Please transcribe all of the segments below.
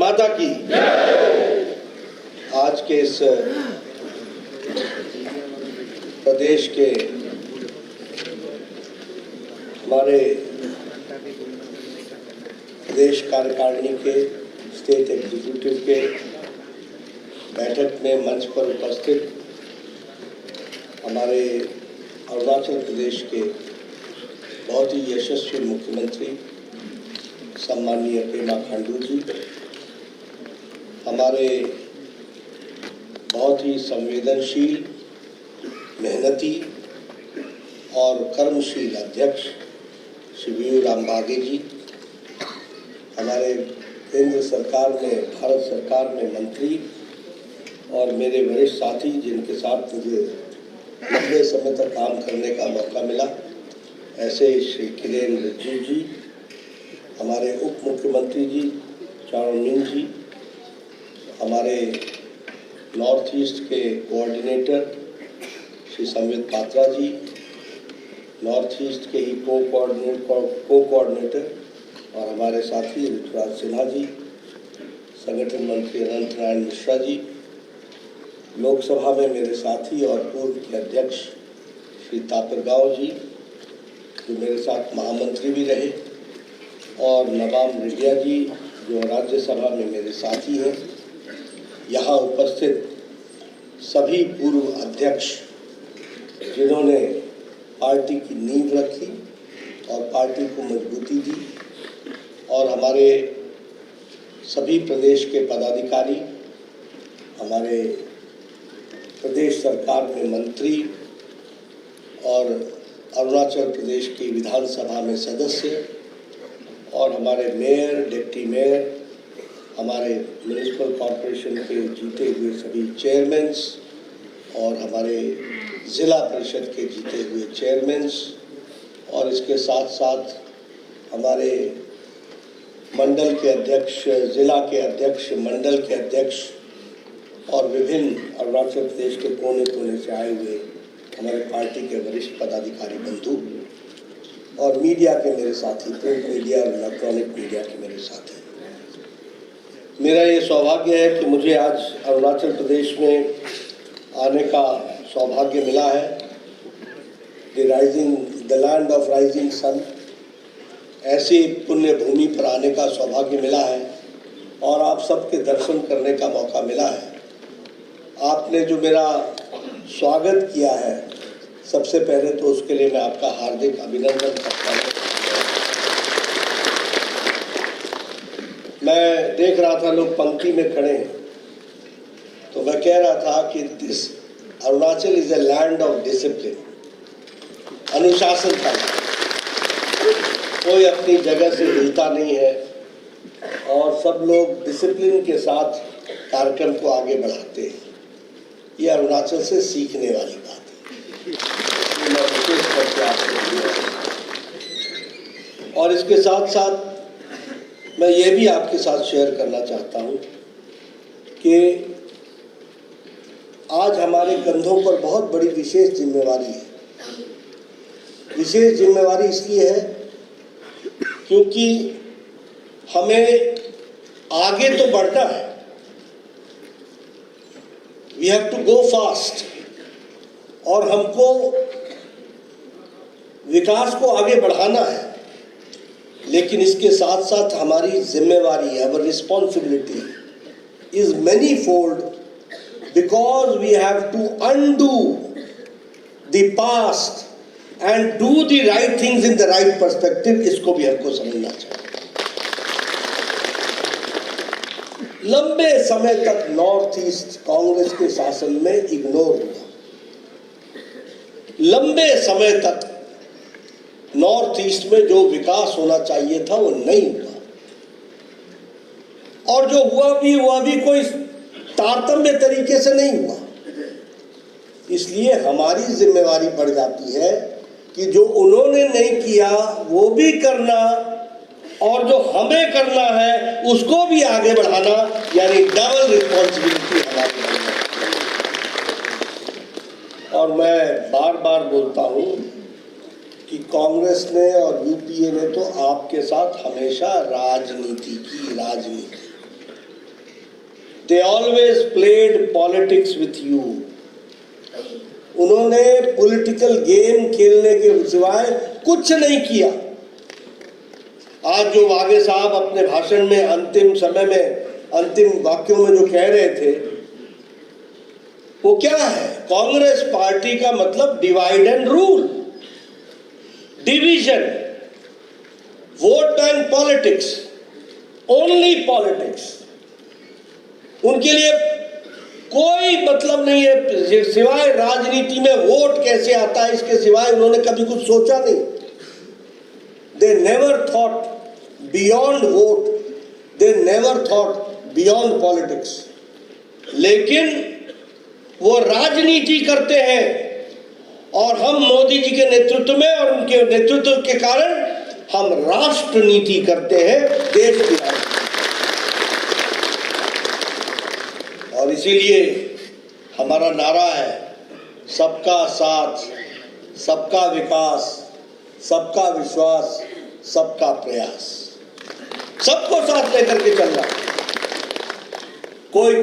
माता की। आज के इस प्रदेश के हमारे प्रदेश कार्यकारिणी के स्टेट एग्जीक्यूटिव के बैठक में मंच पर उपस्थित हमारे अरुणाचल प्रदेश के बहुत ही यशस्वी मुख्यमंत्री सम्माननीय पेमा खांडू जी, हमारे बहुत ही संवेदनशील, मेहनती और कर्मशील अध्यक्ष श्री वीरू राम बागे जी, हमारे केंद्र सरकार में, भारत सरकार में मंत्री और मेरे वरिष्ठ साथी जिनके साथ मुझे लंबे समय तक काम करने का मौका मिला, ऐसे श्री किरेन रिजिजू जी, हमारे उप मुख्यमंत्री जी चाउमिन जी, हमारे नॉर्थ ईस्ट के कोऑर्डिनेटर श्री संबित पात्रा जी, नॉर्थ ईस्ट के ही को कोऑर्डिनेटर और हमारे साथी ऋतुराज सिन्हा जी, संगठन मंत्री अनंत नारायण मिश्रा जी, लोकसभा में मेरे साथी और पूर्व के अध्यक्ष श्री तापर गांव जी जो मेरे साथ महामंत्री भी रहे, और नवाब रिडिया जी जो राज्यसभा में मेरे साथी हैं, यहाँ उपस्थित सभी पूर्व अध्यक्ष जिन्होंने पार्टी की नींव रखी और पार्टी को मजबूती दी, और हमारे सभी प्रदेश के पदाधिकारी, हमारे प्रदेश सरकार में मंत्री और अरुणाचल प्रदेश की विधानसभा में सदस्य, और हमारे मेयर, डिप्टी मेयर, हमारे म्युनिसिपल कॉरपोरेशन के जीते हुए सभी चेयरमैन्स और हमारे ज़िला परिषद के जीते हुए चेयरमैन्स, और इसके साथ साथ हमारे मंडल के अध्यक्ष, ज़िला के अध्यक्ष, मंडल के अध्यक्ष और विभिन्न अरुणाचल प्रदेश के कोने कोने से आए हुए हमारे पार्टी के वरिष्ठ पदाधिकारी बंधु और मीडिया के मेरे साथी, प्रिंट मीडिया और इलेक्ट्रॉनिक मीडिया के मेरे साथी, मेरा ये सौभाग्य है कि मुझे आज अरुणाचल प्रदेश में आने का सौभाग्य मिला है। The land of rising sun, ऐसी पुण्य भूमि पर आने का सौभाग्य मिला है और आप सबके दर्शन करने का मौका मिला है। आपने जो मेरा स्वागत किया है, सबसे पहले तो उसके लिए मैं आपका हार्दिक अभिनंदन करता हूँ। मैं देख रहा था लोग पंक्ति में खड़े, तो मैं कह रहा था कि this Arunachal is a land of discipline, अनुशासन का। कोई अपनी जगह से हिलता नहीं है और सब लोग डिसिप्लिन के साथ कार्यक्रम को आगे बढ़ाते हैं। ये अरुणाचल से सीखने वाली बात है। और इसके साथ साथ मैं ये भी आपके साथ शेयर करना चाहता हूँ कि आज हमारे कंधों पर बहुत बड़ी विशेष जिम्मेवारी है। विशेष जिम्मेवारी इसलिए है क्योंकि हमें आगे तो बढ़ना है, we have to go fast, और हमको विकास को आगे बढ़ाना है। लेकिन इसके साथ साथ हमारी जिम्मेवारी, our responsibility is many fold, because we have to undo the past and do the right things in the right perspective. इसको भी हमको समझना चाहिए। लंबे समय तक नॉर्थ ईस्ट कांग्रेस के शासन में इग्नोर हुआ। लंबे समय तक नॉर्थ ईस्ट में जो विकास होना चाहिए था वो नहीं हुआ, और जो हुआ भी कोई तारतम्य तरीके से नहीं हुआ। इसलिए हमारी जिम्मेवारी बढ़ जाती है कि जो उन्होंने नहीं किया वो भी करना, और जो हमें करना है उसको भी आगे बढ़ाना, यानी डबल रिस्पॉन्सिबिलिटी हमारी है। और मैं बार बार बोलता हूं कि कांग्रेस ने और यूपीए ने तो आपके साथ हमेशा राजनीति की, राजनीति। they always played politics with you. उन्होंने पॉलिटिकल गेम खेलने के सिवाय कुछ नहीं किया। आज जो वागे साहब अपने भाषण में अंतिम समय में अंतिम वाक्यों में जो कह रहे थे वो क्या है? कांग्रेस पार्टी का मतलब divide and rule, division, vote bank politics, only politics. उनके लिए कोई मतलब नहीं है सिवाय राजनीति में वोट कैसे आता है इसके सिवाय उन्होंने कभी कुछ सोचा नहीं। They never thought beyond vote, they never thought beyond politics. लेकिन वो राजनीति करते हैं और हम मोदी जी के नेतृत्व में और उनके नेतृत्व के कारण हम राष्ट्र नीति करते हैं देश की। और इसीलिए हमारा नारा है सबका साथ, सबका विकास, सबका विश्वास, सबका प्रयास। सबको साथ लेकर के चलना। कोई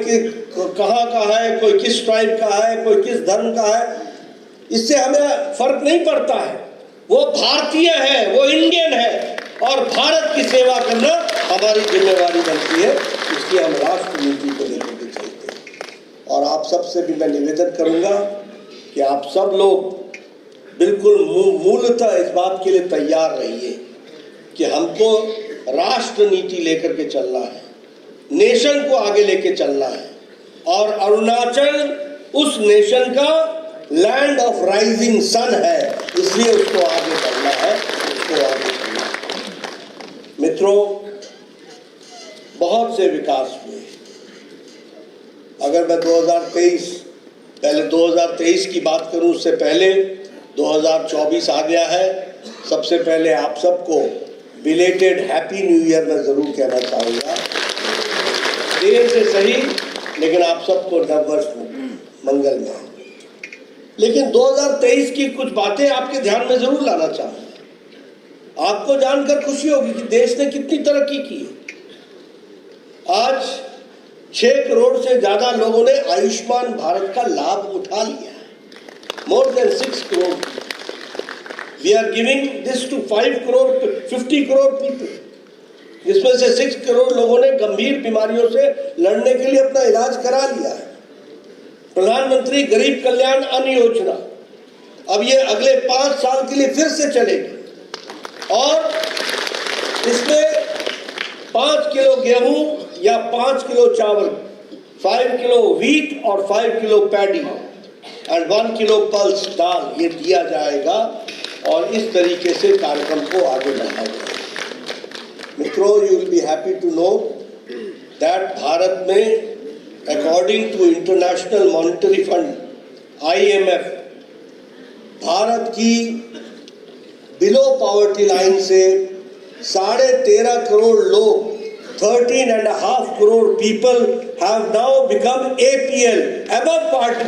कहाँ का है, कोई किस ट्राइब का है, कोई किस धर्म का है, इससे हमें फर्क नहीं पड़ता है। वो भारतीय है, वो इंडियन है और भारत की सेवा करना हमारी जिम्मेवारी बनती है। इसलिए हम राष्ट्र नीति को लेकर के चलते हैं। और आप सबसे भी मैं निवेदन करूंगा कि आप सब लोग बिल्कुल मूलतः इस बात के लिए तैयार रहिए कि हमको राष्ट्र नीति लेकर के चलना है, नेशन को आगे लेके चलना है। और अरुणाचल उस नेशन का लैंड ऑफ राइजिंग सन है, इसलिए उसको आगे बढ़ना है, उसको आगे बढ़ना है। मित्रों, बहुत से विकास हुए। अगर मैं 2023 पहले 2023 की बात करूं, उससे पहले 2024 आ गया है। सबसे पहले आप सबको बिलेटेड हैप्पी न्यू ईयर मैं जरूर कहना चाहूँगा। देर से सही, लेकिन आप सबको नववर्ष मंगलमय। लेकिन 2023 की कुछ बातें आपके ध्यान में जरूर लाना चाहूँगा। आपको जानकर खुशी होगी कि देश ने कितनी तरक्की की है। आज 6 करोड़ से ज्यादा लोगों ने आयुष्मान भारत का लाभ उठा लिया है। More than 6 crore. We are giving this to 50 crore people. जिसमें से 6 करोड़ लोगों ने गंभीर बीमारियों से लड़ने के लिए अपना इलाज करा लिया है। प्रधानमंत्री गरीब कल्याण अन्न योजना अब ये अगले 5 साल के लिए फिर से चलेगी और इसमें 5 किलो गेहूं या 5 किलो चावल, 5 किलो व्हीट और 5 kilo paddy and 1 kilo pulse दाल ये दिया जाएगा और इस तरीके से कार्यक्रम को आगे बढ़ाया जाएगा। मित्रों, you will be happy to know that Bharat में according to International Monetary Fund IMF, Bharat की बिलो पॉवर्टी लाइन से 13.5 करोड़ लोग, 13.5 crore people have now become APL, above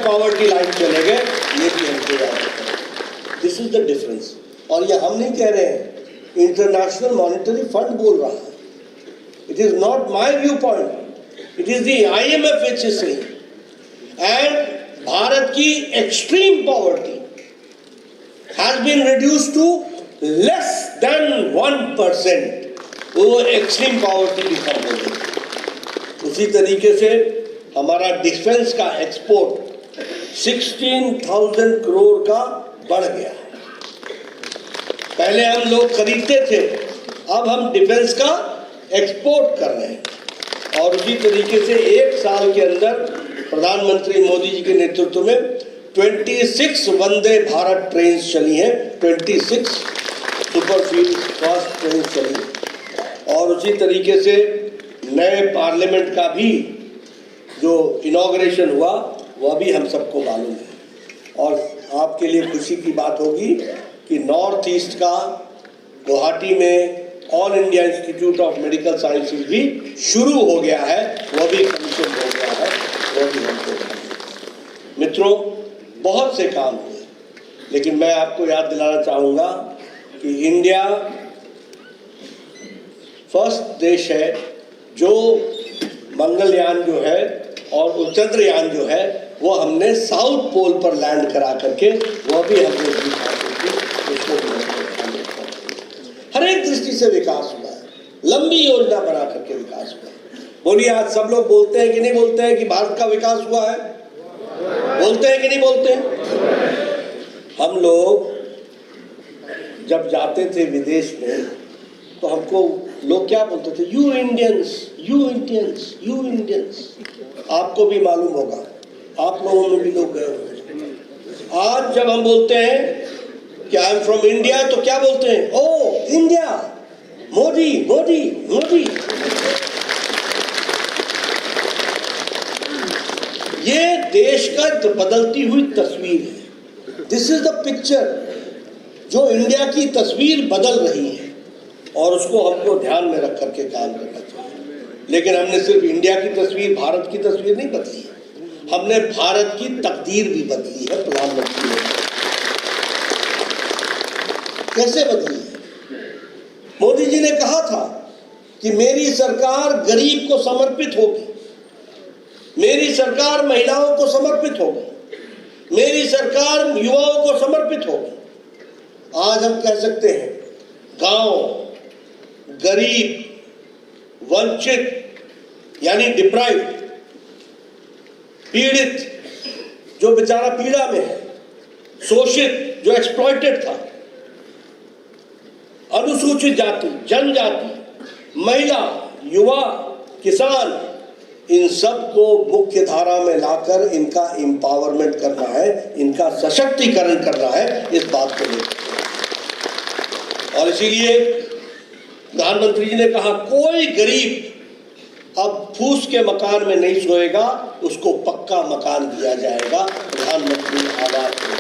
poverty line चले गए। ये भी हमको याद रखना। This is the difference। और ये हम नहीं कह रहे हैं, इंटरनेशनल मॉनेटरी फंड बोल रहा है। It is not my viewpoint, it is the IMF which is saying। And Bharat की extreme poverty has been reduced to less than 1%। वो एक्सट्रीम पॉवर्टी भी कम हो गई। उसी तरीके से हमारा डिफेंस का एक्सपोर्ट 16,000 करोड़ का बढ़ गया है। पहले हम लोग खरीदते थे, अब हम डिफेंस का एक्सपोर्ट कर रहे हैं। और उसी तरीके से 1 साल के अंदर प्रधानमंत्री मोदी जी के नेतृत्व में 26 वंदे भारत ट्रेन चली हैं, 26 सुपर फास्ट ट्रेन चली हैं। और उसी तरीके से नए पार्लियामेंट का भी जो इनॉग्रेशन हुआ वह भी हम सबको मालूम है। और आपके लिए खुशी की बात होगी कि नॉर्थ ईस्ट का गुवाहाटी में all India institute of medical sciences भी शुरू हो गया है, वह भी कमीशन हो गया है, वह भी हमको। मित्रों, बहुत से काम हुए, लेकिन मैं आपको याद दिलाना चाहूँगा कि इंडिया फर्स्ट देश है जो मंगलयान जो है और वो चंद्रयान जो है वो हमने साउथ पोल पर लैंड करा करके वो भी हमने उसको हर एक दृष्टि से विकास हुआ है, लंबी योजना बना करके विकास हुआ है। बोलिए, आज सब लोग बोलते हैं कि नहीं बोलते हैं कि भारत का विकास हुआ है? बोलते हैं कि नहीं बोलते हैं? हम लोग जब जाते थे विदेश में तो हमको लोग क्या बोलते थे? You Indians, you Indians, you Indians. आपको भी मालूम होगा, आप लोगों में भी लोग गए होंगे। आज जब हम बोलते हैं कि आई एम फ्रॉम इंडिया तो क्या बोलते हैं? ओ इंडिया, मोदी मोदी मोदी। ये देश का बदलती हुई तस्वीर है। दिस इज द पिक्चर जो इंडिया की तस्वीर बदल रही है और उसको हमको ध्यान में रख करके काम करना चाहिए। लेकिन हमने सिर्फ इंडिया की तस्वीर, भारत की तस्वीर नहीं बदली है, हमने भारत की तकदीर भी बदली है। प्रधानमंत्री ने कैसे बदली है? मोदी जी ने कहा था कि मेरी सरकार गरीब को समर्पित होगी, मेरी सरकार महिलाओं को समर्पित होगी, मेरी सरकार युवाओं को समर्पित होगी। आज हम कह सकते हैं गांव, गरीब, वंचित यानी डिप्राइव्ड, पीड़ित जो बेचारा पीड़ा में है, शोषित जो एक्सप्लॉइटेड था, अनुसूचित जाति, जनजाति, महिला, युवा, किसान, इन सब को मुख्य धारा में लाकर इनका एम्पावरमेंट करना है, इनका सशक्तिकरण करना है, इस बात को लेकर। और इसीलिए प्रधानमंत्री जी ने कहा कोई गरीब अब फूस के मकान में नहीं सोएगा, उसको पक्का मकान दिया जाएगा प्रधानमंत्री आवास में।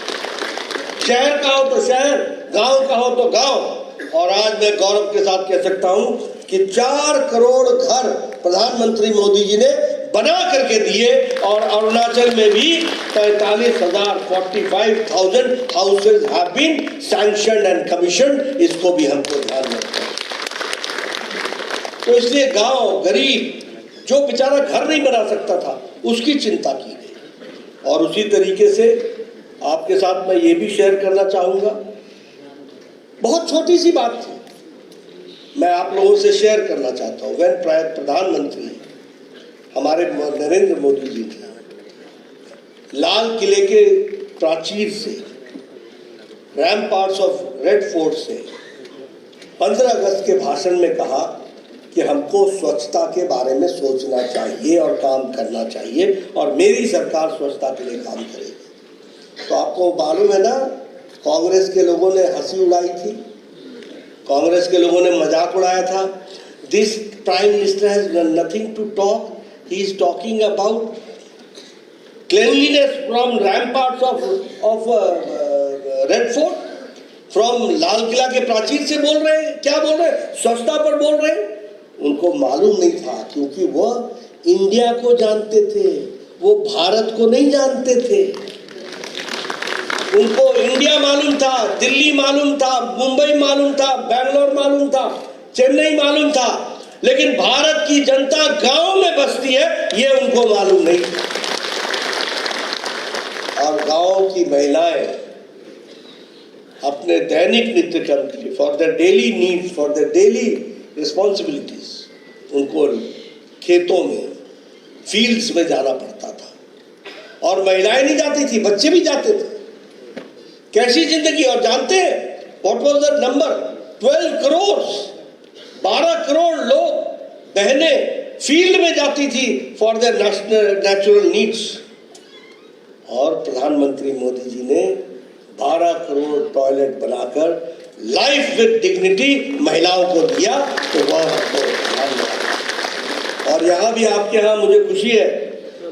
शहर का हो तो शहर, गांव का हो तो गांव। और आज मैं गौरव के साथ कह सकता हूं कि 4 करोड़ घर प्रधानमंत्री मोदी जी ने बना करके दिए और अरुणाचल में भी 45,000 45,000 houses have been sanctioned and commissioned. इसको भी हमको ध्यान रखना है। तो इसलिए गांव, गरीब जो बेचारा घर नहीं बना सकता था उसकी चिंता की गई। और उसी तरीके से आपके साथ मैं ये भी शेयर करना चाहूंगा, बहुत छोटी सी बात थी, मैं आप लोगों से शेयर करना चाहता हूँ। वह प्रधानमंत्री हमारे नरेंद्र मोदी जी ने लाल किले के प्राचीर से, रैम्पार्ट्स ऑफ रेड फोर्ट से 15 अगस्त के भाषण में कहा कि हमको स्वच्छता के बारे में सोचना चाहिए और काम करना चाहिए और मेरी सरकार स्वच्छता के लिए काम करेगी। तो आपको मालूम है ना, कांग्रेस के लोगों ने हंसी उड़ाई थी, कांग्रेस के लोगों ने मजाक उड़ाया था। This prime minister has nothing to talk, he is talking about cleanliness from ramparts of Red Fort, from Lal Qila के प्राचीर से बोल रहे हैं। क्या बोल रहे हैं? स्वच्छता पर बोल रहे हैं। उनको मालूम नहीं था, क्योंकि वह इंडिया को जानते थे, वो भारत को नहीं जानते थे। उनको इंडिया मालूम था, दिल्ली मालूम था, मुंबई मालूम था, बेंगलोर मालूम था, चेन्नई मालूम था, लेकिन भारत की जनता गांव में बसती है ये उनको मालूम नहीं। और गांव की महिलाएं अपने दैनिक नित्य कर्म के लिए, for the daily needs, for the daily responsibilities, उनको खेतों में, फील्ड्स में जाना पड़ता था। और महिलाएं नहीं जाती थी, बच्चे भी जाते थे। कैसी जिंदगी! और जानते हैं what was the number? 12 crore, 12 crore लोग, बहनें फील्ड में जाती थी फॉर द नेचुरल नीड्स। और प्रधानमंत्री मोदी जी ने 12 करोड़ टॉयलेट बनाकर लाइफ विद डिग्निटी महिलाओं को दिया। तो वह हमको ध्यान रखा। और यहाँ भी आपके यहाँ मुझे खुशी है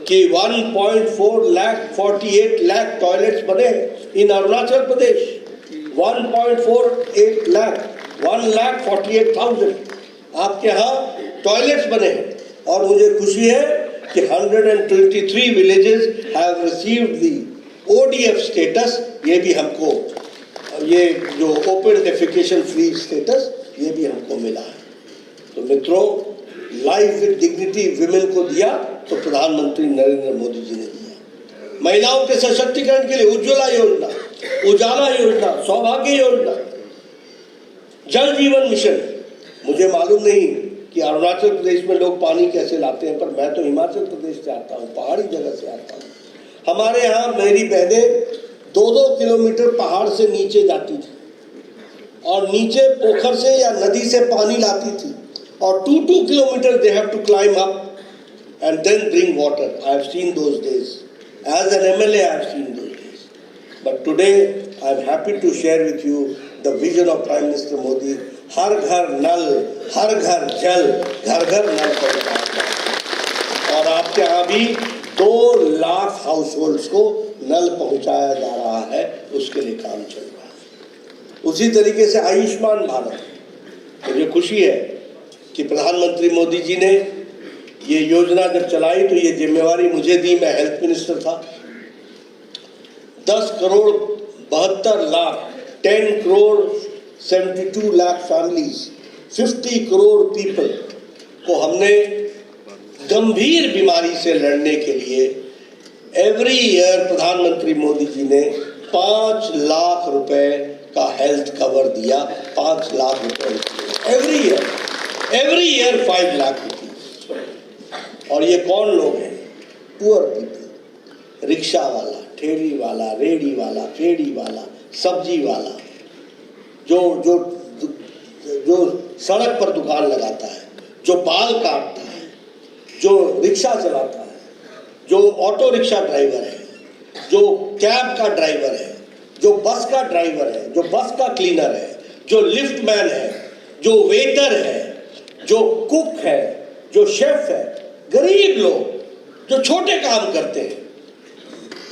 कि 1.4 लाख 48 लाख टॉयलेट्स बने इन अरुणाचल प्रदेश। 1.48 लाख, 1,48,000 आपके यहाँ टॉयलेट्स बने हैं। और मुझे खुशी है कि 123 villages have received the ODF status. ये भी हमको, ये जो ओपन डेफिकेशन फ्री स्टेटस, ये भी हमको मिला है। तो मित्रों, लाइफ विद डिग्निटी विमेन को दिया तो प्रधानमंत्री नरेंद्र मोदी जी ने दिया। महिलाओं के सशक्तिकरण के लिए उज्ज्वला योजना, उजाला योजना, सौभाग्य योजना, जल जीवन मिशन। मुझे मालूम नहीं कि अरुणाचल प्रदेश में लोग पानी कैसे लाते हैं, पर मैं तो हिमाचल प्रदेश से आता हूँ, पहाड़ी जगह से आता हूँ। हमारे यहाँ मेरी बहनें 2-2 किलोमीटर पहाड़ से नीचे जाती थी और नीचे पोखर से या नदी से पानी लाती थी, और 2-2 kilometre they have to climb up and then bring water. I have seen those days. As an MLA, I have seen those days. But today, I am happy to share with you the vision of Prime Minister Modi. हर घर नल, हर घर जल, घर घर नल पहुंचाया। और आपके यहाँ भी 2 लाख हाउस होल्ड्स को नल पहुंचाया जा रहा है, उसके लिए काम चल रहा है। उसी तरीके से आयुष्मान भारत, मुझे खुशी है कि प्रधानमंत्री मोदी जी ने ये योजना जब चलाई तो ये जिम्मेवारी मुझे दी, मैं हेल्थ मिनिस्टर था। 10 करोड़ 72 लाख 10 करोड़ 72 लाख फैमिलीज, 50 करोड़ पीपल को हमने गंभीर बीमारी से लड़ने के लिए एवरी ईयर प्रधानमंत्री मोदी जी ने 5 लाख रुपए का हेल्थ कवर दिया। 5 लाख रुपए एवरी ईयर 5 लाख रुपीज। और ये कौन लोग हैं? पुअर पीपल, रिक्शा वाला, ठेली वाला, रेडी वाला, फेड़ी वाला, सब्जी वाला, जो जो जो सड़क पर दुकान लगाता है, जो बाल काटता है, जो रिक्शा चलाता है, जो ऑटो रिक्शा ड्राइवर है, जो कैब का ड्राइवर है, जो बस का ड्राइवर है, जो बस का क्लीनर है, जो लिफ्ट मैन है, जो वेटर है, जो कुक है, जो शेफ है, गरीब लोग जो छोटे काम करते हैं,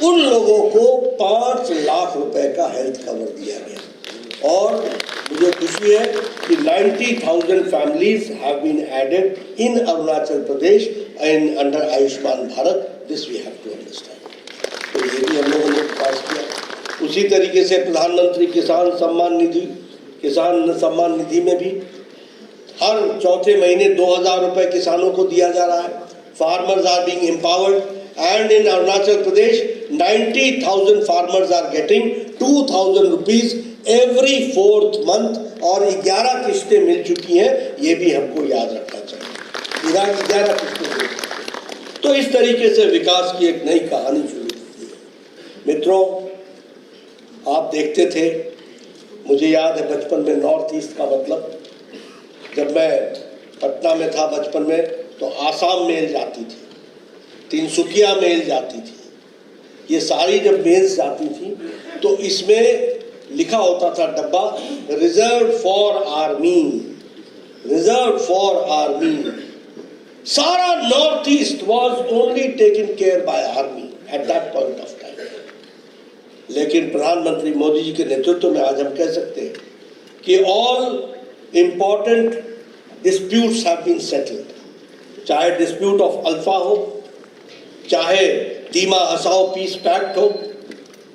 उन लोगों को 5 लाख रुपए का हेल्थ कवर दिया गया। और मुझे खुशी है कि 90,000 families have been added in Arunachal Pradesh and under Ayushman Bharat. This we have to understand. तो ये भी हम लोगों ने पास किया। उसी तरीके से प्रधानमंत्री किसान सम्मान निधि में भी हर चौथे महीने 2,000 रुपए किसानों को दिया जा रहा है। Farmers are being empowered and in Arunachal Pradesh 90,000 farmers are getting 2,000 rupees every 4th month और 11 किस्तें मिल चुकी हैं। ये भी हमको याद रखना चाहिए। 11 किस्तें। तो इस तरीके से विकास की एक नई कहानी शुरू होती है। मित्रों, आप देखते थे, मुझे याद है बचपन में नॉर्थ ईस्ट का मतलब, जब मैं पटना में था बचपन में तो आसाम मेल जाती थी, तिनसुकिया मेल जाती थी। ये सारी जब मेल्स जाती थी तो इसमें लिखा होता था डब्बा, reserve for army, reserve for army. सारा north east was only taken care by army at that point of time. लेकिन प्रधानमंत्री मोदी जी के नेतृत्व में आज हम कह सकते हैं कि all important disputes have been settled. चाहे डिस्प्यूट ऑफ अल्फा हो, चाहे दीमा हसाओ पीस पैक्ट हो,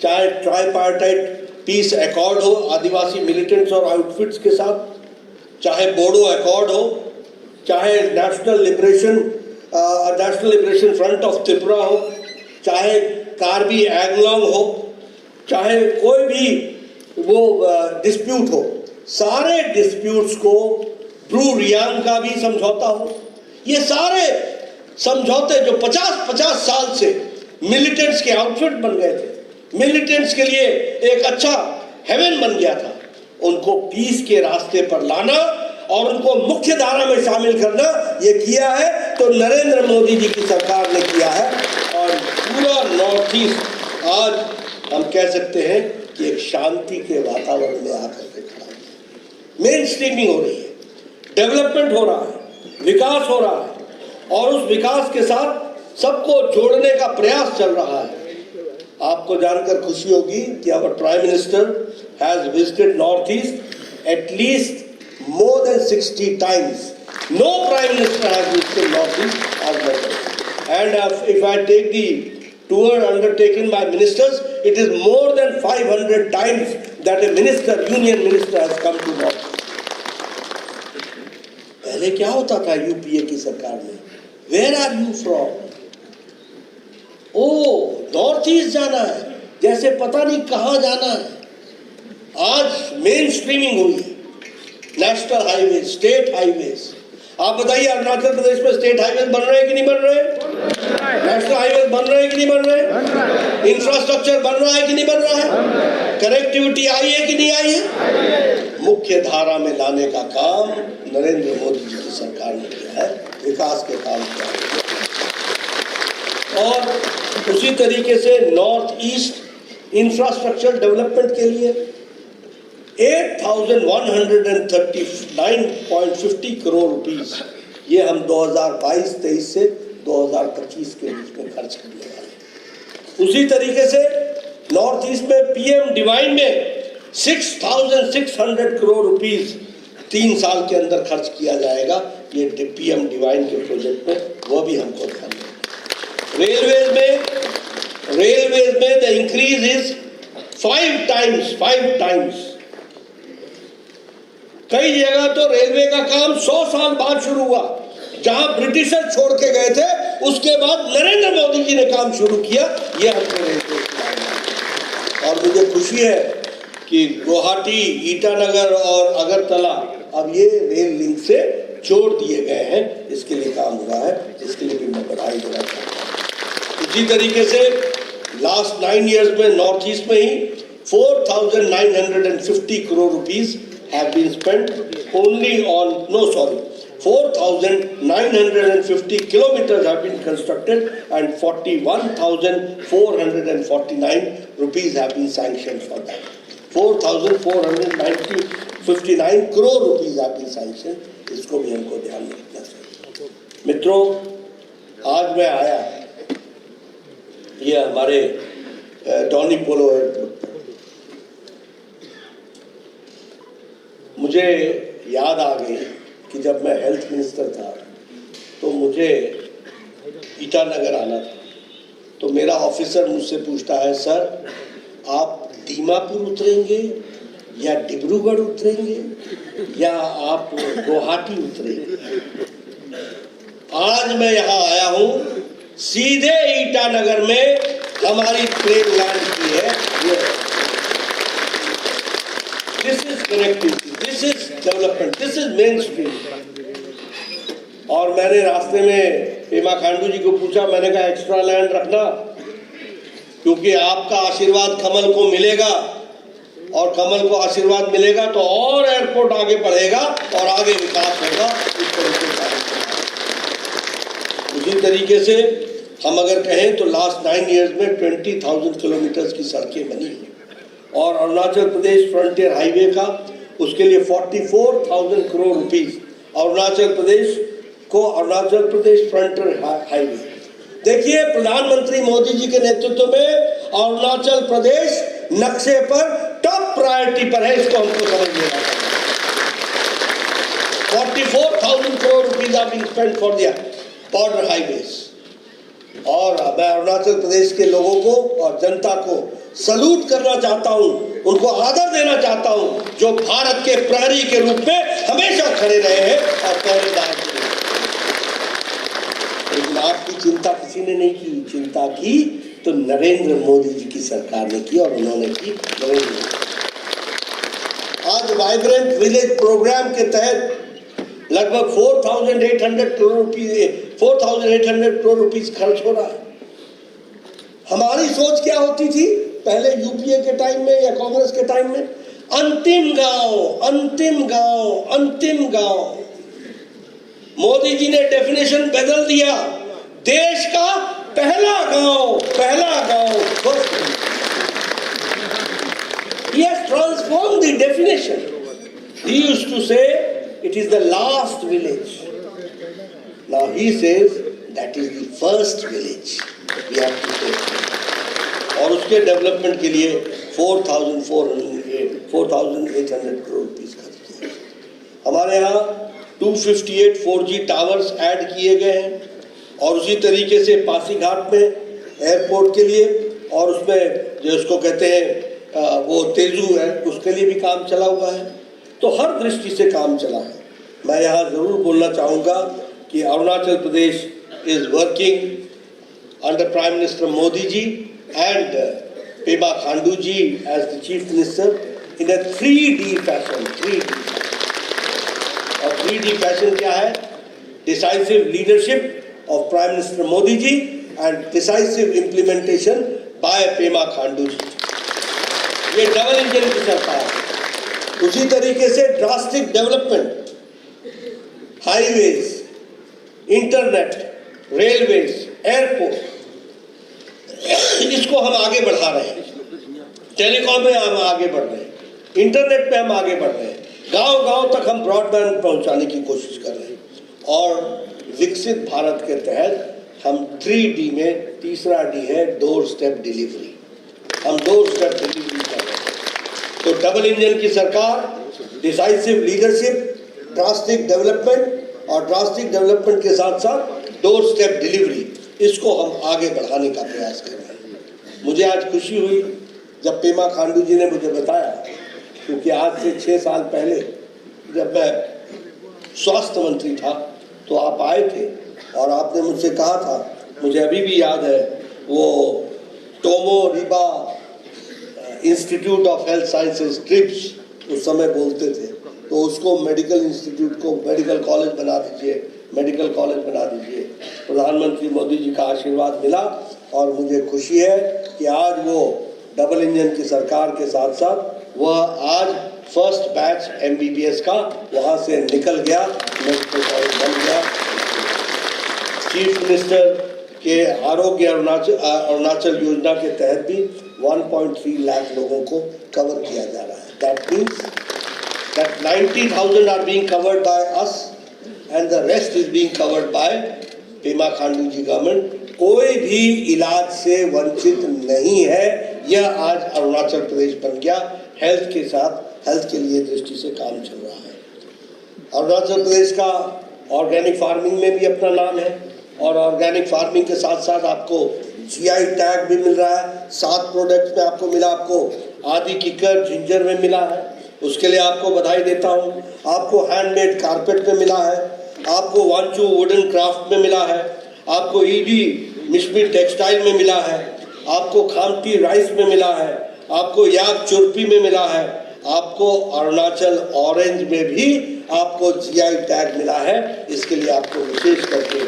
चाहे ट्राइपार्टाइट पीस अकॉर्ड हो आदिवासी मिलिटेंट्स और आउटफिट्स के साथ, चाहे बोडो अकॉर्ड हो, चाहे national liberation front of Tripura हो, चाहे कार्बी एंगलोंग हो, चाहे कोई भी वो डिस्प्यूट हो, सारे डिस्प्यूट्स को ब्रू रियांग का भी समझौता हो, ये सारे समझौते जो 50 साल से मिलिटेंट्स के आउटफिट बन गए थे, मिलिटेंट्स के लिए एक अच्छा हेवन बन गया था, उनको पीस के रास्ते पर लाना और उनको मुख्य धारा में शामिल करना, ये किया है तो नरेंद्र मोदी जी की सरकार ने किया है। और पूरा नॉर्थ ईस्ट आज हम कह सकते हैं कि एक शांति के वातावरण में आकर के खड़ा है। मेन स्ट्रीमिंग हो रही है, डेवलपमेंट हो रहा है, विकास हो रहा है और उस विकास के साथ सबको जोड़ने का प्रयास चल रहा है। आपको जानकर खुशी होगी कि our Prime Minister has visited North East at least more than 60 times. No Prime Minister has visited North East as much. And if I take the tour undertaken by ministers, it is more than 500 times that a minister, union minister, has come to North East. पहले क्या होता था UPA की सरकार में? Where are you from? Oh North East जाना है, जैसे पता नहीं कहाँ जाना है। आज मेन स्ट्रीमिंग हुई है, नेशनल हाईवे, स्टेट हाईवेज। आप बताइए अरुणाचल प्रदेश में स्टेट हाईवे बन रहे हैं कि नहीं बन रहे? नेशनल हाईवे बन रहे हैं कि नहीं बन रहे? इंफ्रास्ट्रक्चर बन रहा है कि नहीं बन रहा है? कनेक्टिविटी आई है कि नहीं आई है? मुख्य धारा में लाने का काम नरेंद्र मोदी जी की सरकार ने किया है, विकास के काम किया है। और उसी तरीके से नॉर्थ ईस्ट इंफ्रास्ट्रक्चर डेवलपमेंट के लिए 8,139.50 करोड़ रुपीस ये हम 2022-23 से 2025 के बीच में खर्च करने वाले हैं। उसी तरीके से नॉर्थ ईस्ट में पीएम डिवाइन में 6,600 करोड़ रुपीस 3 साल के अंदर खर्च किया जाएगा। ये पीएम डिवाइन के प्रोजेक्ट में वो भी हमको ध्यान देना। रेलवेज में द इंक्रीज इज 5 टाइम्स। कई जगह तो रेलवे का काम 100 साल बाद शुरू हुआ। जहां ब्रिटिशर छोड़ के गए थे, उसके बाद नरेंद्र मोदी जी ने काम शुरू किया। ये हमको रेलवे, और मुझे खुशी है कि गुवाहाटी, ईटानगर और अगरतला अब ये रेल लिंक से जोड़ दिए गए हैं। इसके लिए काम हुआ है, इसके लिए भी मैं बधाई देना चाहता हूँ। इसी तरीके से लास्ट 9 years में नॉर्थ ईस्ट में ही 4,950 crore rupees have been spent only on 4,950 kilometers have been constructed and 41,449 rupees have been sanctioned for that. 4,459 crore rupees have been sanctioned. इसको भी हमको ध्यान में रखना चाहिए। मित्रों, आज मैं आया ये हमारे डॉनी पोलो एयरपोर्ट, मुझे याद आ गई कि जब मैं हेल्थ मिनिस्टर था तो मुझे ईटानगर आना था। तो मेरा ऑफिसर मुझसे पूछता है, सर आप दीमापुर उतरेंगे या डिब्रूगढ़ उतरेंगे या आप गुवाहाटी उतरेंगे? आज मैं यहाँ आया हूँ, सीधे ईटानगर में हमारी ट्रेन लैंड की है। This is connectivity, this is development, this is main stream. और मैंने रास्ते में पेमा खांडू जी को पूछा, मैंने कहा एक्स्ट्रा लैंड रखना, क्योंकि आपका आशीर्वाद कमल को मिलेगा और कमल को आशीर्वाद मिलेगा तो और एयरपोर्ट आगे बढ़ेगा और आगे विकास होगा। उसी तरीके से हम अगर कहें तो लास्ट 9 years में 20,000 किलोमीटर की सड़कें बनी हैं। और अरुणाचल प्रदेश फ्रंटियर हाईवे का, उसके लिए 44,000 crore rupees Arunachal Pradesh frontier highway. देखिए, प्रधानमंत्री मोदी जी के नेतृत्व में अरुणाचल प्रदेश नक्शे पर टॉप प्रायोरिटी पर है। इसको हमको समझ लेना। 44,000 crore rupees are being spent for the border highways. और मैं अरुणाचल प्रदेश के लोगों को और जनता को सलूट करना चाहता हूं, उनको आदर देना चाहता हूं, जो भारत के प्रहरी के रूप में हमेशा खड़े रहे हैं और पहरेदार थे। लेकिन आपकी चिंता किसी ने नहीं की। चिंता की तो नरेंद्र मोदी जी की सरकार ने की, और उन्होंने की नरेंद्र मोदी। आज वाइब्रेंट विलेज प्रोग्राम के तहत लगभग 4,800 करोड़ रुपीस खर्च हो रहा है। हमारी सोच क्या होती थी पहले यूपीए के टाइम में या कांग्रेस के टाइम में? अंतिम गांव। मोदी जी ने डेफिनेशन बदल दिया, देश का पहला गांव। He has transformed the definition. He used to say it is the last village. Now he says that is the first village. We have to take. और उसके डेवलपमेंट के लिए 4,800 करोड़ रुपीस खर्च किए। हमारे यहाँ 258 4G टावर्स ऐड किए गए हैं। और उसी तरीके से पासीघाट में एयरपोर्ट के लिए, और उसमें जो उसको कहते हैं वो तेजू है, उसके लिए भी काम चला हुआ है। तो हर दृष्टि से काम चला है। मैं यहाँ ज़रूर बोलना चाहूँगा कि Arunachal Pradesh is working under prime minister Modi ji and Pema Khandu ji as the chief minister in a 3D fashion. 3D और 3D फैशन क्या है? Decisive leadership of prime minister Modi ji and decisive implementation by Pema Khandu ji. ये डबल इंजन की सरकार है। उसी तरीके से drastic development, highways, internet, railways, airport, इसको हम आगे बढ़ा रहे हैं। टेलीकॉम में हम आगे बढ़ रहे हैं, इंटरनेट पे हम आगे बढ़ रहे हैं, गांव-गांव तक हम ब्रॉडबैंड पहुंचाने की कोशिश कर रहे हैं। और विकसित भारत के तहत हम 3D में तीसरा डी है डोर स्टेप डिलीवरी। हम डोर स्टेप डिलीवरी कर रहे हैं। तो डबल इंजन की सरकार, डिसाइसिव लीडरशिप, ड्रास्टिक डेवलपमेंट और ड्रास्टिक डेवलपमेंट के साथ साथ डोर स्टेप डिलीवरी, इसको हम आगे बढ़ाने का प्रयास कर रहे हैं। मुझे आज खुशी हुई जब पेमा खांडू जी ने मुझे बताया, क्योंकि आज से 6 साल पहले जब मैं स्वास्थ्य मंत्री था तो आप आए थे और आपने मुझसे कहा था, मुझे अभी भी याद है, वो Tomo Riba institute of health sciences trips उस समय बोलते थे, तो उसको मेडिकल इंस्टीट्यूट को मेडिकल कॉलेज बना दीजिए, मेडिकल कॉलेज बना दीजिए। प्रधानमंत्री मोदी जी का आशीर्वाद मिला और मुझे खुशी है कि आज वो डबल इंजन की सरकार के साथ साथ वह आज फर्स्ट बैच MBBS का वहाँ से निकल गया, मेडिकल कॉलेज बन गया। चीफ मिनिस्टर के आरोग्य अरुणाचल योजना के तहत भी 1.3 लाख लोगों को कवर किया जा रहा है। That means that 90,000 are being covered by us and the rest is being covered by Pema Khandu ji government. कोई भी इलाज से वंचित नहीं है। यह आज अरुणाचल प्रदेश बन गया। हेल्थ के साथ, हेल्थ के लिए दृष्टि से काम चल रहा है। अरुणाचल प्रदेश का ऑर्गेनिक फार्मिंग में भी अपना नाम है और ऑर्गेनिक फार्मिंग के साथ साथ आपको GI टैग भी मिल रहा है। 7 प्रोडक्ट्स में आपको मिला, आपको आदि किकर जिंजर में मिला है, उसके लिए आपको बधाई देता हूँ। आपको हैंडमेड कारपेट में मिला है, आपको वांचू वुडन क्राफ्ट में मिला है, आपको ED मिश्मी टेक्सटाइल में मिला है, आपको खामती राइस में मिला है, आपको याक चुरपी में मिला है, आपको अरुणाचल ऑरेंज में भी आपको GI टैग मिला है। इसके लिए आपको विशेष करके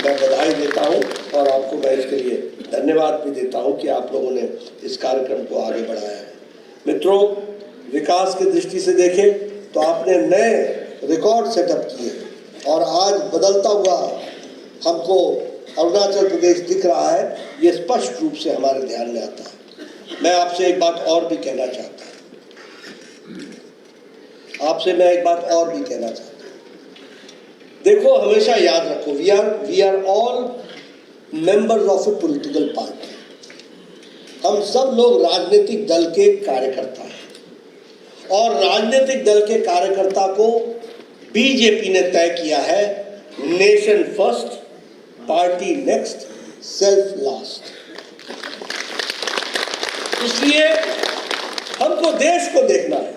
मैं बधाई देता हूँ और आपको मैं इसके लिए धन्यवाद भी देता हूँ कि आप लोगों ने इस कार्यक्रम को आगे बढ़ाया है। मित्रों, विकास की दृष्टि से देखें तो आपने नए रिकॉर्ड सेटअप किए और आज बदलता हुआ हमको अरुणाचल प्रदेश दिख रहा है। ये स्पष्ट रूप से हमारे ध्यान में आता है। मैं आपसे एक बात और भी कहना चाहता हूँ, देखो, हमेशा याद रखो, we are all members of a political party. हम सब लोग राजनीतिक दल के कार्यकर्ता हैं और राजनीतिक दल के कार्यकर्ता को बीजेपी ने तय किया है, nation first, party next, self last. इसलिए हमको देश को देखना है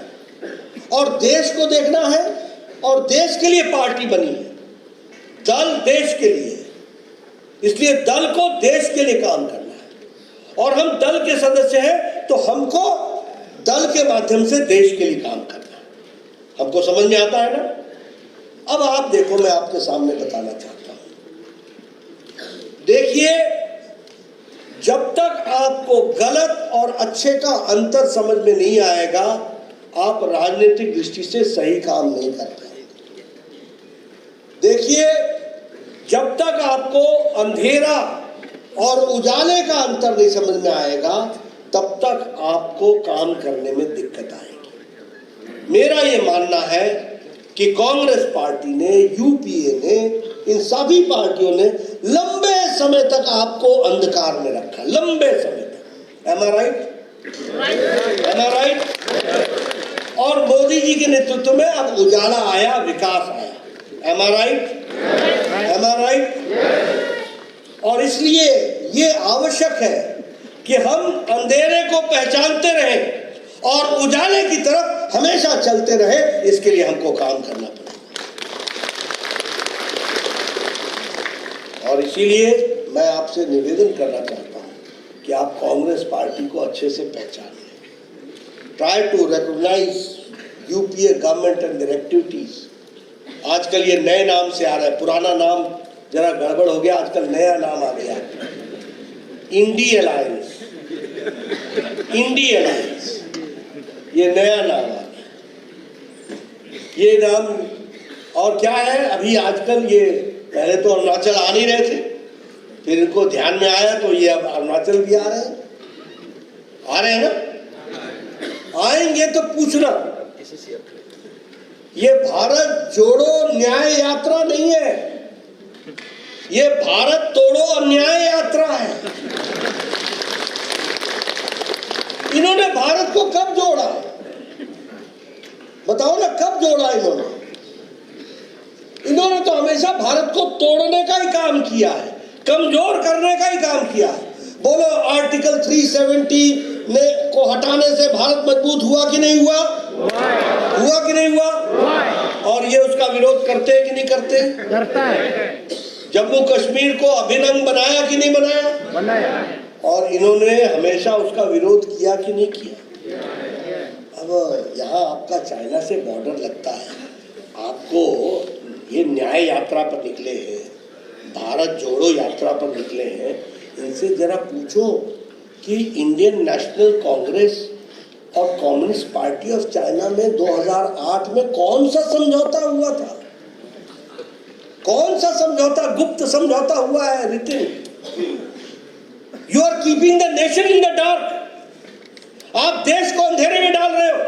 और देश को देखना है और देश के लिए पार्टी बनी है। दल देश के लिए, इसलिए दल को देश के लिए काम करना है और हम दल के सदस्य हैं तो हमको दल के माध्यम से देश के लिए काम करना है। हमको समझ में आता है ना? अब आप देखो, मैं आपके सामने बताना चाहता हूं। देखिए, जब तक आपको गलत और अच्छे का अंतर समझ में नहीं आएगा, आप राजनीतिक दृष्टि से सही काम नहीं कर पाएंगे। देखिए, जब तक आपको अंधेरा और उजाले का अंतर नहीं समझ में आएगा, तब तक आपको काम करने में दिक्कत आएगी। मेरा ये मानना है कि कांग्रेस पार्टी ने, यूपीए ने, इन सभी पार्टियों ने लंबे समय तक आपको अंधकार में रखा, लंबे समय तक। Am I right? Am I right? और मोदी जी के नेतृत्व में अब उजाला आया, विकास आया। Am I right? Am I right? और इसलिए ये आवश्यक है कि हम अंधेरे को पहचानते रहें और उजाले की तरफ हमेशा चलते रहे। इसके लिए हमको काम करना पड़ेगा। और इसीलिए मैं आपसे निवेदन करना चाहता हूं कि आप कांग्रेस पार्टी को अच्छे से पहचानें। Try to recognise UPA government and their activities. आजकल ये नए नाम से आ रहा है, पुराना नाम जरा गड़बड़ हो गया, आजकल नया नाम आ गया, इंडी अलायंस। इंडी अलायंस ये नया नाम आ गया। ये नाम और क्या है, अभी आजकल ये पहले तो अरुणाचल आ नहीं रहे थे, फिर इनको ध्यान में आया तो ये अब अरुणाचल भी आ रहे हैं ना। आएंगे तो पूछना, ये भारत जोड़ो न्याय यात्रा नहीं है, ये भारत तोड़ो अन्याय यात्रा है। इन्होंने भारत को कब जोड़ा, बताओ ना, कब जोड़ा इन्होंने? इन्होंने तो हमेशा भारत को तोड़ने का ही काम किया है, कमजोर करने का ही काम किया है। बोलो, आर्टिकल 370 को हटाने से भारत मजबूत हुआ कि नहीं हुआ? हुआ कि नहीं हुआ? और ये उसका विरोध करते हैं कि नहीं करते? करता है। जम्मू कश्मीर को अभिन्न बनाया कि नहीं बनाया? बनाया। और इन्होंने हमेशा उसका विरोध किया कि नहीं किया? अब यहाँ आपका चाइना से बॉर्डर लगता है, आपको ये न्याय यात्रा पर निकले हैं, भारत जोड़ो यात्रा पर निकले हैं, इनसे जरा पूछो कि इंडियन नेशनल कांग्रेस और कम्युनिस्ट पार्टी ऑफ चाइना में 2008 में कौन सा समझौता हुआ था? कौन सा समझौता? गुप्त समझौता हुआ है, रिटिन। You are keeping the nation in the dark. आप देश को अंधेरे में डाल रहे हो।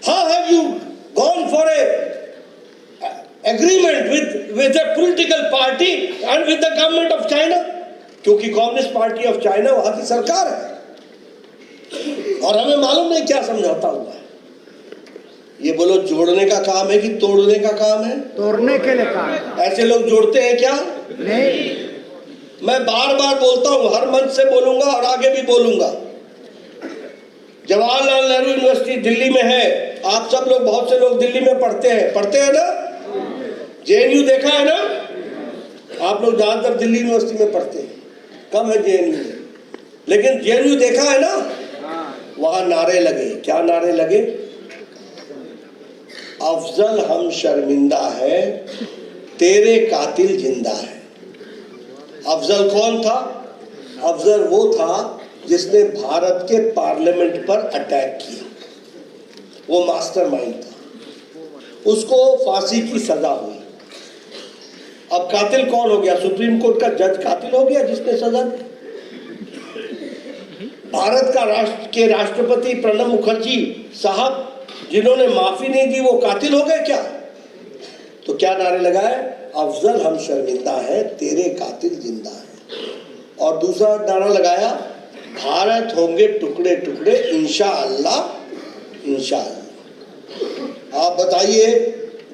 How have you gone for a agreement with a political party and with the government of China? क्योंकि कम्युनिस्ट पार्टी ऑफ चाइना वहां की सरकार है और हमें मालूम नहीं क्या समझौता हुआ है। ये बोलो जोड़ने का काम है कि तोड़ने का काम है? तोड़ने के लिए काम। ऐसे लोग जोड़ते हैं क्या? नहीं। मैं बार बार बोलता हूं, हर मंच से बोलूंगा और आगे भी बोलूंगा। जवाहरलाल नेहरू यूनिवर्सिटी दिल्ली में है, आप सब लोग, बहुत से लोग दिल्ली में पढ़ते हैं ना? जेएनयू देखा है ना? आप लोग ज्यादातर दिल्ली यूनिवर्सिटी में पढ़ते हैं, कम है जेएनयू में, लेकिन जेएनयू देखा है ना? वहां नारे लगे, क्या नारे लगे? अफजल हम शर्मिंदा है, तेरे कातिल जिंदा है। अफजल कौन था? अफजल वो था जिसने भारत के पार्लियामेंट पर अटैक किया, वो मास्टरमाइंड था, उसको फांसी की सजा हुई। अब कातिल कौन हो गया? सुप्रीम कोर्ट का जज कातिल हो गया जिसने सजा दी। भारत का राष्ट्रपति प्रणब मुखर्जी साहब जिन्होंने माफी नहीं दी, वो कातिल हो गए क्या? तो क्या नारे लगाए? अफजल हम शर्मिंदा है, तेरे कातिल जिंदा है। और दूसरा नारा लगाया, भारत होंगे टुकड़े टुकड़े इंशाअल्लाह इंशाअल्लाह। आप बताइए,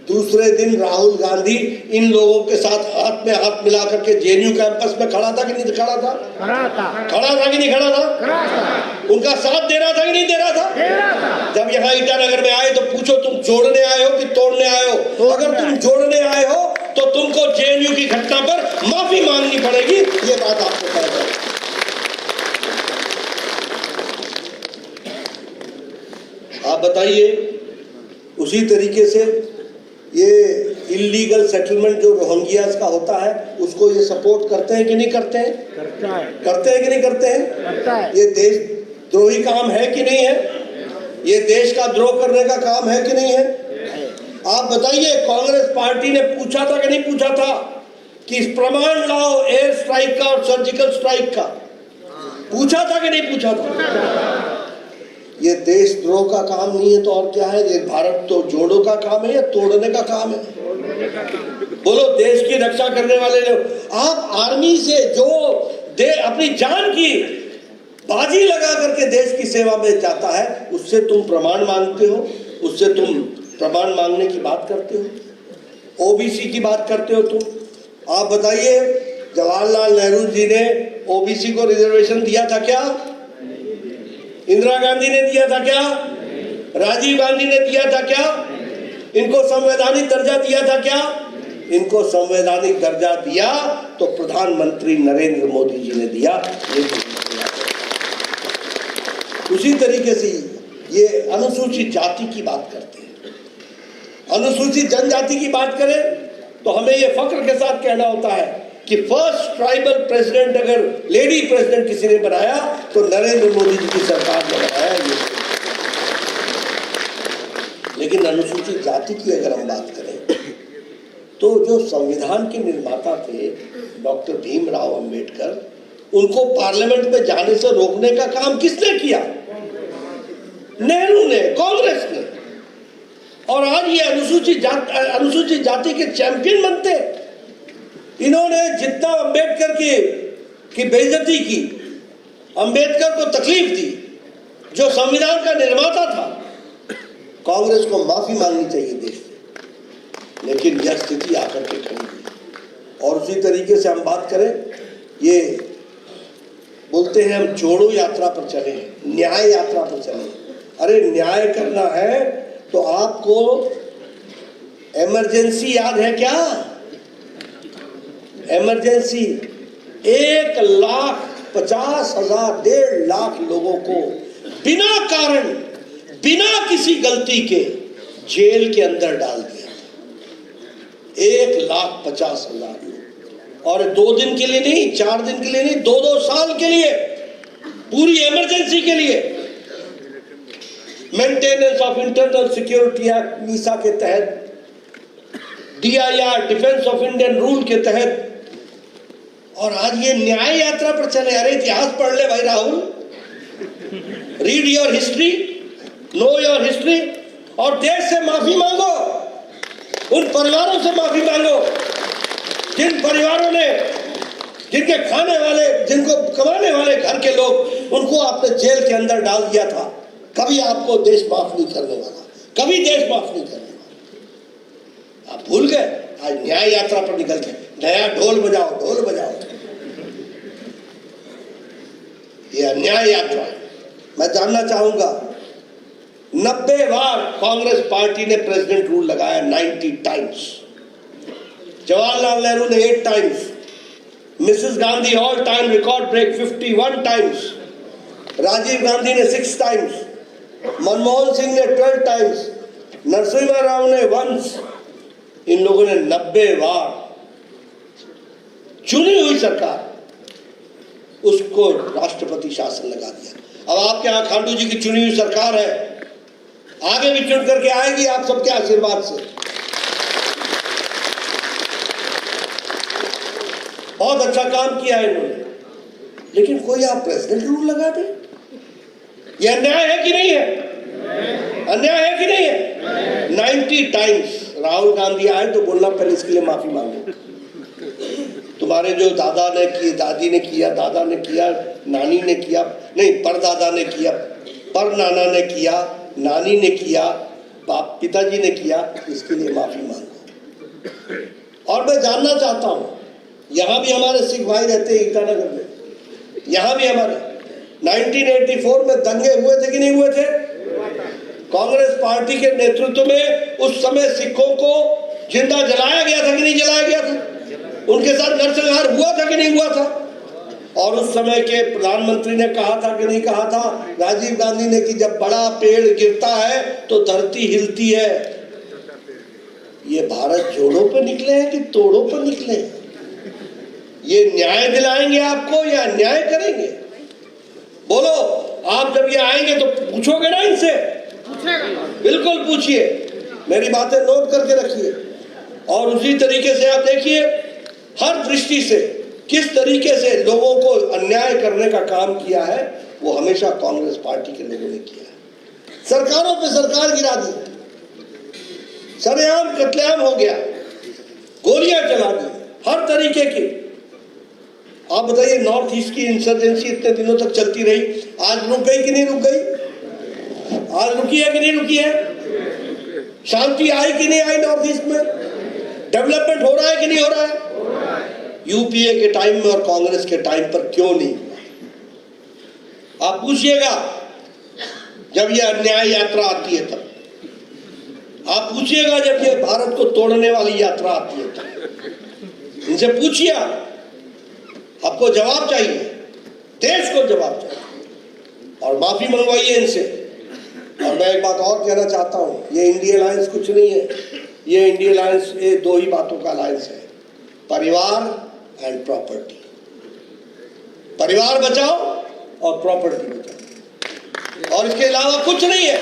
दूसरे दिन राहुल गांधी इन लोगों के साथ हाथ में हाथ मिला करके जेएनयू कैंपस में खड़ा था कि नहीं खड़ा था? खड़ा था कि नहीं खड़ा था? उनका साथ दे रहा था कि नहीं दे रहा था? जब यहाँ ईटानगर में आए तो पूछो, तुम जोड़ने आए हो कि तोड़ने आए हो? अगर तुम जोड़ने आए हो तो तुमको जेएनयू की घटना पर माफी मांगनी पड़ेगी, ये बात आपको पता है। आप बताइए, उसी तरीके से ये इलीगल सेटलमेंट जो रोहिंग्यास का होता है, उसको ये सपोर्ट करते हैं कि नहीं करते हैं? करता है। करते हैं कि नहीं करते हैं? करता है। ये देशद्रोही काम है कि नहीं है? ये देश का द्रोह करने का काम है कि नहीं है? आप बताइए, कांग्रेस पार्टी ने पूछा था कि नहीं पूछा था कि प्रमाण लाओ एयर स्ट्राइक का और सर्जिकल स्ट्राइक का? पूछा था कि नहीं पूछा था? ये देशद्रोह का काम नहीं है तो और क्या है? ये भारत तो जोड़ो का काम है या तोड़ने का काम है? बोलो, देश की रक्षा करने वाले लोग। आप आर्मी से जो अपनी जान की बाजी लगा करके देश की सेवा में जाता है, उससे तुम प्रमाण मांगते हो, उससे तुम प्रमाण मांगने की बात करते हो, ओबीसी की बात करते हो तुम। आप बताइए, जवाहरलाल नेहरू जी ने ओबीसी को रिजर्वेशन दिया था क्या? इंदिरा गांधी ने दिया था क्या? राजीव गांधी ने दिया था क्या? इनको संवैधानिक दर्जा दिया था क्या? इनको संवैधानिक दर्जा दिया तो प्रधानमंत्री नरेंद्र मोदी जी ने दिया। ये उसी तरीके से ये अनुसूचित जाति की बात करते हैं। अनुसूचित जनजाति की बात करें तो हमें ये फख्र के साथ कहना होता है कि फर्स्ट ट्राइबल प्रेसिडेंट अगर लेडी प्रेसिडेंट किसी ने बनाया तो नरेंद्र मोदी जी की सरकार ने बनाया ये। लेकिन अनुसूचित जाति की अगर हम बात करें तो जो संविधान के निर्माता थे डॉक्टर भीमराव अंबेडकर, उनको पार्लियामेंट में जाने से रोकने का काम किसने किया? नेहरू ने, कांग्रेस ने। और आज ये अनुसूचित जाति के चैंपियन बनते। इन्होंने जितना अंबेडकर की बेइज्जती की, अंबेडकर को तकलीफ दी, जो संविधान का निर्माता था, कांग्रेस को माफी मांगनी चाहिए देश से। लेकिन यह स्थिति आकर के खड़ी हुई। और उसी तरीके से हम बात करें, ये बोलते हैं हम जोड़ो यात्रा पर चले, न्याय यात्रा पर चले। अरे न्याय करना है तो आपको इमरजेंसी याद है क्या? इमरजेंसी 1,50,000 1.5 लाख लोगों को बिना कारण, बिना किसी गलती के जेल के अंदर डाल दिया। 1,50,000 और 2 दिन के लिए नहीं, 4 दिन के लिए नहीं, 2-2 साल के लिए, पूरी इमरजेंसी के लिए। Maintenance of internal security act Misa के तहत, DIR defence of Indian rule के तहत। और आज ये न्याय यात्रा पर चले। अरे इतिहास पढ़ ले भाई Rahul, read your history, know your history, और देश से माफी मांगो, उन परिवारों से माफी मांगो जिन परिवारों ने, जिनके खाने वाले, जिनको कमाने वाले घर के लोग, उनको आपने जेल के अंदर डाल दिया था। कभी आपको देश माफ नहीं करने वाला, कभी देश माफ नहीं करने वाला। आप भूल गए? आज न्याय यात्रा पर निकल के नया ढोल बजाओ, ढोल बजाओ। ये अन्याय यात्रा है। मैं जानना चाहूंगा, 90 बार कांग्रेस पार्टी ने प्रेसिडेंट रूल लगाया, 90 टाइम्स। जवाहरलाल नेहरू ने 8 times, Mrs Gandhi all time record break 51 times, Rajiv Gandhi ने 6 टाइम्स, मनमोहन सिंह ने 12 टाइम्स, नरसिम्हा राव ने वंस। इन लोगों ने 90 बार चुनी हुई सरकार, उसको राष्ट्रपति शासन लगा दिया। अब आपके यहां खांडू जी की चुनी हुई सरकार है, आगे भी चुन करके आएगी आप सबके आशीर्वाद से। बहुत अच्छा काम किया है इन्होंने। लेकिन कोई आप प्रेसिडेंट रूल लगा दे, यह अन्याय है कि नहीं है? अन्याय है कि नहीं है? 90 टाइम्स राहुल गांधी आए तो बोलना पहले इसके लिए माफी मांगो। तुम्हारे जो दादा ने किया, दादी ने किया, दादा ने किया, नानी ने किया, नहीं परदादा ने किया, पर नाना ने किया, नानी ने किया, बाप पिताजी ने किया, इसके लिए माफी मांगो। और मैं जानना चाहता हूं, यहां भी हमारे सिख भाई रहते हैं ईटानगर में, यहां भी हमारे 1984 में दंगे हुए थे कि नहीं हुए थे? कांग्रेस पार्टी के नेतृत्व में उस समय सिखों को जिंदा जलाया गया था कि नहीं जलाया गया था? उनके साथ नरसंहार हुआ था कि नहीं हुआ था? और उस समय के प्रधानमंत्री ने कहा था कि नहीं कहा था, राजीव गांधी ने, कि जब बड़ा पेड़ गिरता है तो धरती हिलती है। ये भारत जोड़ों पर निकले हैं कि तोड़ों पर निकले हैं? ये न्याय दिलाएंगे आपको या अन्याय करेंगे? बोलो, आप जब ये आएंगे तो पूछोगे ना इनसे? बिल्कुल पूछिए, मेरी बातें नोट करके रखिए। और उसी तरीके से आप देखिए, हर दृष्टि से किस तरीके से लोगों को अन्याय करने का काम किया है, वो हमेशा कांग्रेस पार्टी के लोगों ने किया है। सरकारों पे सरकार गिरा दी, सरेआम कत्लेआम हो गया, गोलियां चला दी, हर तरीके की। आप बताइए, नॉर्थ ईस्ट की इंसर्जेंसी इतने दिनों तक चलती रही, आज रुक गई कि नहीं रुक गई? आज रुकी है कि नहीं रुकी है? शांति आई कि नहीं आई नॉर्थ ईस्ट में? डेवलपमेंट हो रहा है कि नहीं हो रहा है? यूपीए के टाइम में और कांग्रेस के टाइम पर क्यों नहीं? आप पूछिएगा, जब यह अन्याय यात्रा आती है तब आप पूछिएगा जब ये भारत को तोड़ने वाली यात्रा आती है तो इनसे पूछिए, आपको जवाब चाहिए, देश को जवाब चाहिए, और माफी मंगवाइए इनसे। और मैं एक बात और कहना चाहता हूँ, ये इंडिया अलायंस कुछ नहीं है, ये इंडिया अलायंस ये दो ही बातों का अलायंस है, परिवार एंड प्रॉपर्टी। परिवार बचाओ और प्रॉपर्टी बचाओ, और इसके अलावा कुछ नहीं है।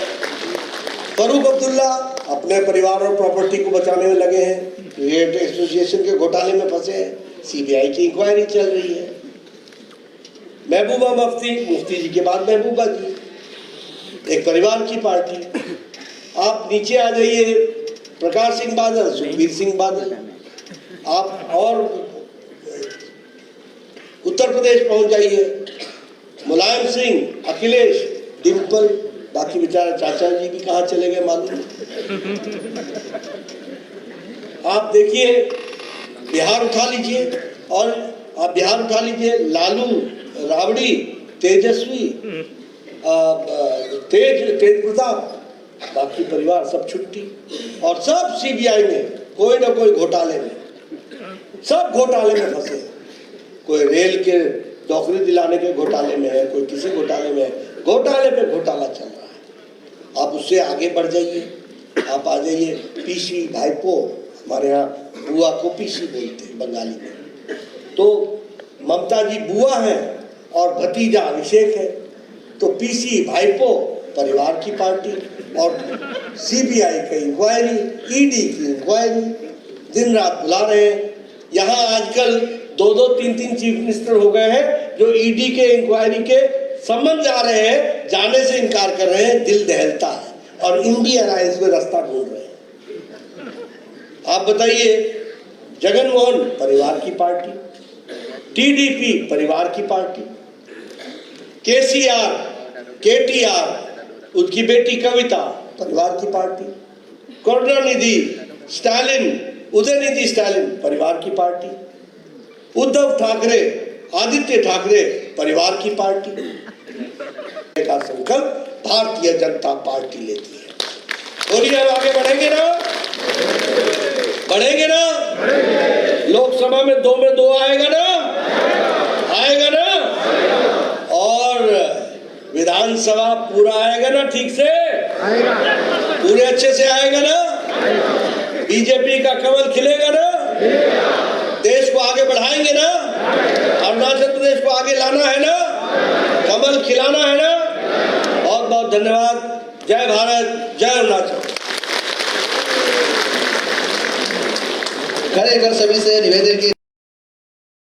फारूक अब्दुल्ला अपने परिवार और प्रॉपर्टी को बचाने में लगे हैं, रेट एसोसिएशन के घोटाले में फंसे हैं, सीबीआई की इंक्वायरी चल रही है। महबूबा मुफ्ती जी के बाद महबूबा जी, एक परिवार की पार्टी। आप नीचे आ जाइए, प्रकाश सिंह बादल, सुखबीर सिंह बादल, आप और उत्तर प्रदेश पहुंच जाइए, मुलायम सिंह, अखिलेश, डिम्पल, बाकी बेचारा चाचा जी भी कहाँ चले गए मालूम। आप देखिए बिहार उठा लीजिए, और आप बिहार उठा लीजिए, लालू, राबड़ी, तेजस्वी, तेज प्रताप, बाकी परिवार सब छुट्टी, और सब सीबीआई में कोई ना कोई घोटाले में, सब घोटाले में फंसे। कोई रेल के नौकरी दिलाने के घोटाले में है, कोई किसी घोटाले में है, घोटाले पे घोटाला चल रहा है। आप उससे आगे बढ़ जाइए, आप आ जाइए पीसी भाईपो, हमारे यहाँ बुआ को पीसी बोलते हैं बंगाली में, तो ममता जी बुआ है और भतीजा अभिषेक है, तो पीसी भाईपो परिवार की पार्टी, और सीबीआई की इंक्वायरी, ईडी की इंक्वायरी, दिन रात बुला रहे हैं। यहाँ आजकल 2-2, 3-3 चीफ मिनिस्टर हो गए हैं जो ईडी के इंक्वायरी के संबंध जा रहे हैं, जाने से इनकार कर रहे हैं, दिल दहलता है, और इंडिया अलायंस में रास्ता ढूंढ रहे हैं। आप बताइए, जगनमोहन परिवार की पार्टी, टीडीपी परिवार की पार्टी, केसीआर, केटीआर, उसकी बेटी कविता परिवार की पार्टी, करुणानिधि, स्टालिन, उदयनिधि स्टालिन परिवार की पार्टी, उद्धव ठाकरे, आदित्य ठाकरे परिवार की पार्टी का संकल्प भारतीय जनता पार्टी लेती है। बोलिए, हम आगे बढ़ेंगे ना? बढ़ेंगे ना? लोकसभा में 2 में 2 आएगा ना? आएगा ना? और विधानसभा पूरा आएगा ना? ठीक से आएगा, पूरे अच्छे से आएगा ना? बीजेपी का कमल खिलेगा ना? देश को आगे बढ़ाएंगे ना? अरुणाचल प्रदेश को आगे लाना है ना? कमल खिलाना है ना? बहुत बहुत धन्यवाद। जय भारत, जय अरुणाचल। खड़े कर सभी से निवेदन की